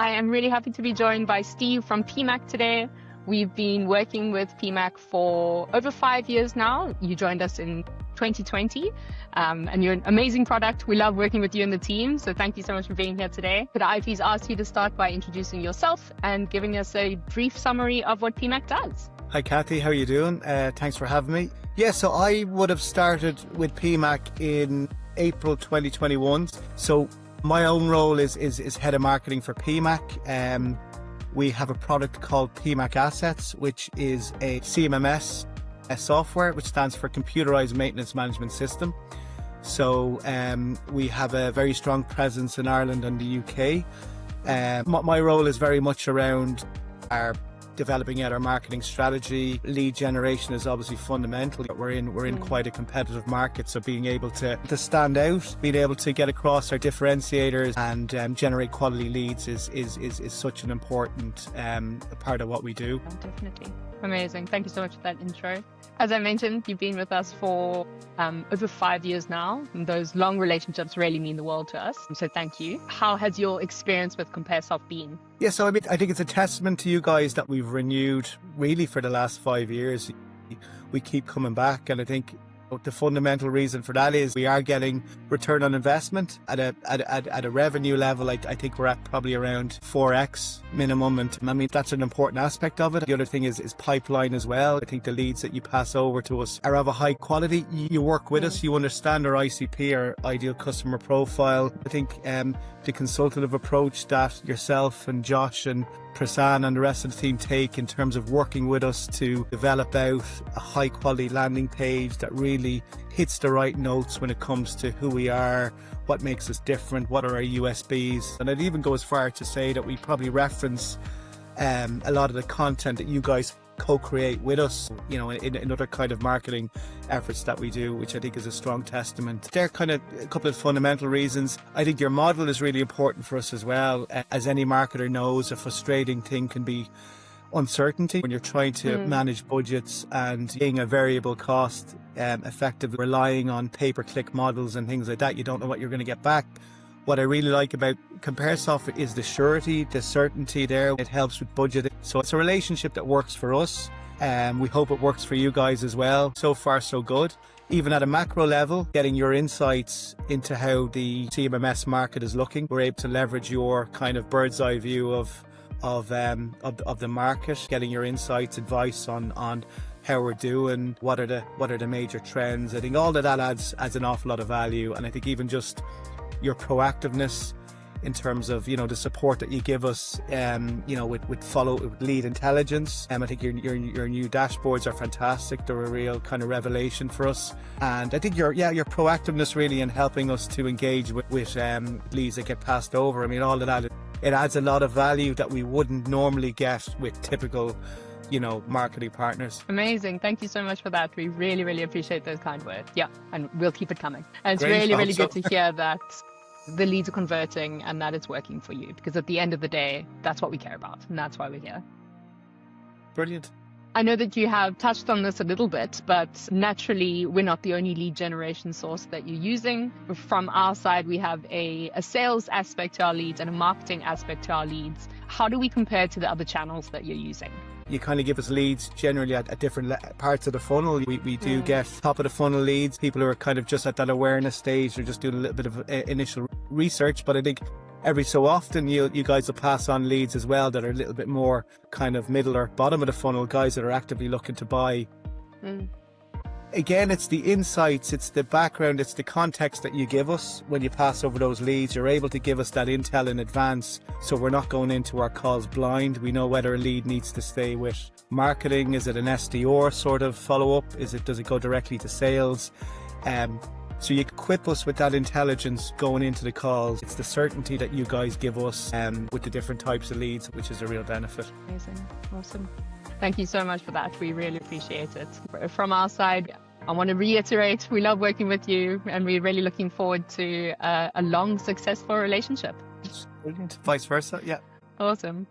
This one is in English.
I am really happy to be joined by Steve from PEMAC today. We've been working with PEMAC for over 5 years now. You joined us in 2020, and you're an amazing product. We love working with you and the team, so thank you so much for being here today. Could I please ask you to start by introducing yourself and giving us a brief summary of what PEMAC does? Hi Kathy, how are you doing? Thanks for having me. Yeah, so I would have started with PEMAC in April 2021. So my own role is head of marketing for PEMAC. We have a product called PEMAC Assets, which is a CMMS software, which stands for Computerized Maintenance Management System. So we have a very strong presence in Ireland and the UK. My role is very much around our developing out our marketing strategy. Lead generation is obviously fundamental. We're in quite a competitive market, so being able to stand out, being able to get across our differentiators and generate quality leads is such an important part of what we do. Definitely. Amazing. Thank you so much for that intro. As I mentioned, you've been with us for over 5 years now, and those long relationships really mean the world to us. So thank you. How has your experience with Comparesoft been? Yeah, so I think it's a testament to you guys that we've renewed really for the last 5 years. We keep coming back, and I think the fundamental reason for that is we are getting return on investment at a revenue level. I think we're at probably around 4x minimum, and I mean that's an important aspect of it. The other thing is pipeline as well. I think the leads that you pass over to us are of a high quality. You work with us, you understand our ICP, our ideal customer profile. I think the consultative approach that yourself and Josh and Prasan and the rest of the team take in terms of working with us to develop out a high quality landing page that really hits the right notes when it comes to who we are, what makes us different, what are our USBs. And I'd even go as far to say that we probably reference a lot of the content that you guys co-create with us, you know, in other kind of marketing efforts that we do, which I think is a strong testament. They're kind of a couple of fundamental reasons. I think your model is really important for us as well. As any marketer knows, a frustrating thing can be uncertainty when you're trying to manage budgets and being a variable cost effective, relying on pay-per-click models and things like that. You don't know what you're going to get back. What I really like about Comparesoft is the surety, the certainty there. It helps with budgeting. So it's a relationship that works for us. We hope it works for you guys as well. So far, so good. Even at a macro level, getting your insights into how the CMMS market is looking, we're able to leverage your kind of bird's eye view of the market, getting your insights, advice on how we're doing, what are the major trends. I think all of that adds an awful lot of value, and I think even just your proactiveness in terms of, you know, the support that you give us, you know, with lead intelligence. I think your new dashboards are fantastic. They're a real kind of revelation for us. And I think your proactiveness really in helping us to engage with leads that get passed over. I mean, all of that, it adds a lot of value that we wouldn't normally get with typical, you know, marketing partners. Amazing. Thank you so much for that. We really, really appreciate those kind words. Yeah, and we'll keep it coming. And it's Great. really good to hear that the leads are converting and that it's working for you, because at the end of the day, that's what we care about, and that's why we're here. Brilliant. I know that you have touched on this a little bit, but naturally, we're not the only lead generation source that you're using. From our side, we have a sales aspect to our leads and a marketing aspect to our leads. How do we compare to the other channels that you're using? You kind of give us leads generally at different parts of the funnel. We do get top of the funnel leads, people who are kind of just at that awareness stage or just doing a little bit of initial research. But I think every so often you guys will pass on leads as well that are a little bit more kind of middle or bottom of the funnel, guys that are actively looking to buy. Again, it's the insights, it's the background, it's the context that you give us when you pass over those leads. You're able to give us that intel in advance, so we're not going into our calls blind. We know whether a lead needs to stay with marketing. Is it an SDR sort of follow-up? Does it go directly to sales? So you equip us with that intelligence going into the calls. It's the certainty that you guys give us with the different types of leads, which is a real benefit. Amazing. Awesome. Thank you so much for that. We really appreciate it. From our side, I want to reiterate, we love working with you, and we're really looking forward to a long, successful relationship. Brilliant. Vice versa, yeah. Awesome.